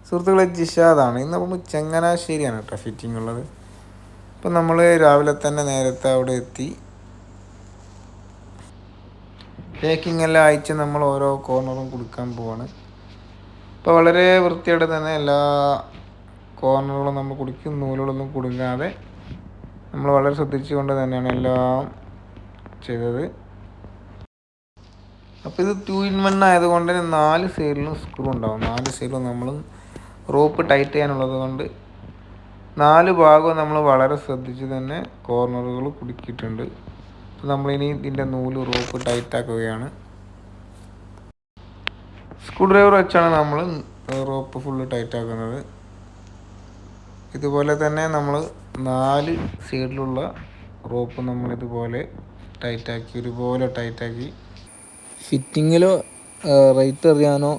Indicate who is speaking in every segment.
Speaker 1: സുഹൃത്തുക്കളെ, ജിഷാദാണ്. ഇന്ന് നമ്മൾ ചങ്ങനാശ്ശേരിയാണ് കേട്ടോ ഫിറ്റിംഗ് ഉള്ളത്. ഇപ്പം നമ്മൾ രാവിലെ തന്നെ നേരത്തെ അവിടെ എത്തി പേക്കിംഗ് എല്ലാം അയച്ച് നമ്മൾ ഓരോ കോർണറും കൊടുക്കാൻ പോവാണ്. ഇപ്പോൾ വളരെ വൃത്തിയായിട്ട് തന്നെ എല്ലാ കോർണറുകളും നമ്മൾ കുടിക്കും, നൂലുകളൊന്നും കുടുങ്ങാതെ നമ്മൾ വളരെ ശ്രദ്ധിച്ചുകൊണ്ട് തന്നെയാണ് എല്ലാം ചെയ്തത്. അപ്പോൾ ഇത് 2-in-1 ആയതുകൊണ്ട് തന്നെ 4 സൈഡിലും സ്ക്രൂ ഉണ്ടാവും. 4 സൈഡിലും നമ്മൾ റോപ്പ് ടൈറ്റ് ചെയ്യാനുള്ളത് കൊണ്ട് 4 ഭാഗവും നമ്മൾ വളരെ ശ്രദ്ധിച്ച് തന്നെ കോർണറുകൾ കുടുക്കിയിട്ടുണ്ട്. അപ്പോൾ നമ്മളിനി ഇതിൻ്റെ നൂല് റോപ്പ് ടൈറ്റാക്കുകയാണ്. സ്ക്രൂ ഡ്രൈവർ വെച്ചാണ് നമ്മൾ റോപ്പ് ഫുള്ള് ടൈറ്റാക്കുന്നത്. ഇതുപോലെ തന്നെ നമ്മൾ 4 സൈഡിലുള്ള റോപ്പ് നമ്മളിതുപോലെ ടൈറ്റാക്കി, ഒരുപോലെ ടൈറ്റാക്കി. ഫിറ്റിങ്ങിലോ റേറ്റ് അറിയാനോ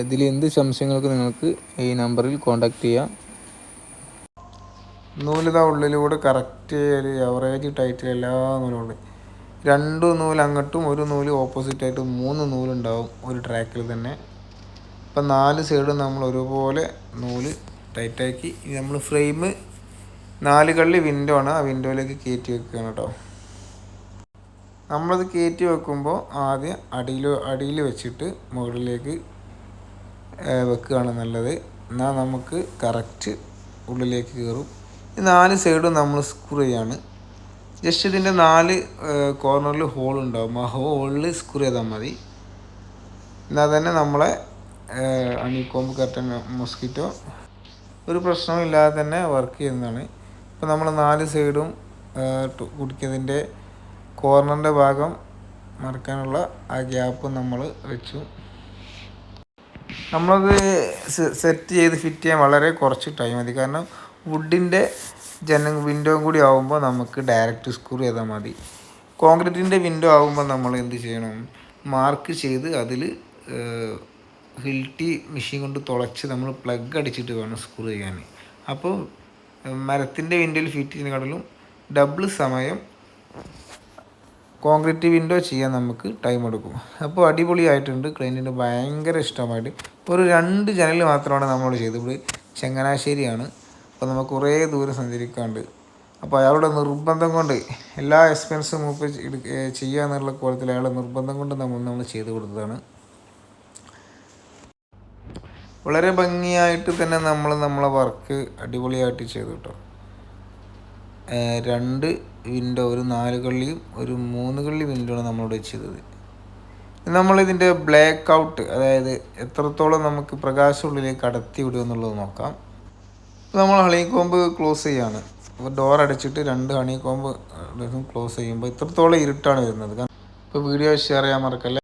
Speaker 1: ഇതിൽ എന്ത് സംശയങ്ങൾക്ക് നിങ്ങൾക്ക് ഈ നമ്പറിൽ കോൺടാക്റ്റ് ചെയ്യാം. നൂലിതാ ഉള്ളിലൂടെ കറക്റ്റ് ഒരു എവറേജ് ടൈറ്റിൽ എല്ലാ നൂലുണ്ട്. 2 നൂല് അങ്ങോട്ടും 1 നൂല് ഓപ്പോസിറ്റായിട്ട് 3 നൂലുണ്ടാവും ഒരു ട്രാക്കിൽ തന്നെ. ഇപ്പം 4 സൈഡും നമ്മൾ ഒരുപോലെ നൂല് ടൈറ്റാക്കി. ഇനി നമ്മൾ ഫ്രെയിം 4 കള്ളി വിൻഡോ ആണ്, ആ വിൻഡോയിലേക്ക് കയറ്റി വെക്കുകയാണ് കേട്ടോ. നമ്മളത് കയറ്റി വെക്കുമ്പോൾ ആദ്യം അടിയിൽ വെച്ചിട്ട് മുകളിലേക്ക് വെക്കുകയാണ് നല്ലത്. എന്നാൽ നമുക്ക് കറക്റ്റ് ഉള്ളിലേക്ക് കയറും. ഈ 4 സൈഡും നമ്മൾ സ്ക്രൂ ചെയ്യാണ്. ജസ്റ്റ് ഇതിൻ്റെ 4 കോർണറിൽ ഹോൾ ഉണ്ടാവും, ആ ഹോളിൽ സ്ക്രൂ ചെയ്താൽ മതി. എന്നാൽ തന്നെ നമ്മളെ അണിക്കോമ്പ് കർട്ടൻ മോസ്കിറ്റോ ഒരു പ്രശ്നവും ഇല്ലാതെ തന്നെ വർക്ക് ചെയ്യുന്നതാണ്. ഇപ്പോൾ നമ്മൾ 4 സൈഡും കുടിക്കുന്നതിൻ്റെ കോർണറിൻ്റെ ഭാഗം മറക്കാനുള്ള ആ ഗ്യാപ്പ് നമ്മൾ വെച്ചു. നമ്മളത് സെറ്റ് ചെയ്ത് ഫിറ്റ് ചെയ്യാൻ വളരെ കുറച്ച് ടൈം മതി. കാരണം വുഡിൻ്റെ വിൻഡോയും കൂടി ആകുമ്പോൾ നമുക്ക് ഡയറക്റ്റ് സ്ക്രൂ ചെയ്താൽ മതി. കോൺക്രീറ്റിൻ്റെ വിൻഡോ ആകുമ്പോൾ നമ്മൾ എന്ത് ചെയ്യണം, മാർക്ക് ചെയ്ത് അതിൽ ഹിൽറ്റി മെഷീൻ കൊണ്ട് തുളച്ച് നമ്മൾ പ്ലഗ് അടിച്ചിട്ട് വേണം സ്ക്രൂ ചെയ്യാൻ. അപ്പോൾ മരത്തിൻ്റെ വിൻഡോയിൽ ഫിറ്റ് ചെയ്യുന്നതിനെക്കാട്ടിലും ഡബിൾ സമയം കോൺക്രീറ്റ് വിൻഡോ ചെയ്യാൻ നമുക്ക് ടൈം എടുക്കും. അപ്പോൾ അടിപൊളിയായിട്ടുണ്ട്. ക്ലയൻറ്റിന് ഭയങ്കര ഇഷ്ടമായിട്ട്. ഇപ്പോൾ ഒരു 2 ജനൽ മാത്രമാണ് നമ്മളോട് ചെയ്തത്. ഇവിടെ ചങ്ങനാശ്ശേരിയാണ്, അപ്പോൾ നമുക്ക് കുറേ ദൂരം സഞ്ചരിക്കാണ്ട്. അപ്പോൾ അയാളുടെ നിർബന്ധം കൊണ്ട് എല്ലാ എക്സ്പെൻസും മൂപ്പ് ചെയ്യുക എന്നുള്ള കോലത്തിൽ അയാളുടെ നിർബന്ധം കൊണ്ട് നമ്മൾ ചെയ്ത് കൊടുത്തതാണ്. വളരെ ഭംഗിയായിട്ട് തന്നെ നമ്മളെ വർക്ക് അടിപൊളിയായിട്ട് ചെയ്തു കേട്ടോ. 2 വിൻഡോ, ഒരു 4 കള്ളിയും ഒരു 3 കള്ളി വിൻഡോ ആണ് നമ്മളിവിടെ ചെയ്തത്. നമ്മളിതിൻ്റെ ബ്ലാക്ക് ഔട്ട്, അതായത് എത്രത്തോളം നമുക്ക് പ്രകാശമുള്ളിലേക്ക് കടത്തി വിടുക എന്നുള്ളത് നോക്കാം. നമ്മൾ ഹണിക്കോമ്പ് ക്ലോസ് ചെയ്യാണ്. അപ്പോൾ ഡോർ അടച്ചിട്ട് 2 ഹണിക്കോമ്പ് ക്ലോസ് ചെയ്യുമ്പോൾ ഇത്രത്തോളം ഇരുട്ടാണ് വരുന്നത്. ഇപ്പോൾ വീഡിയോ ഷെയർ ചെയ്യാൻ മറക്കല്ലേ.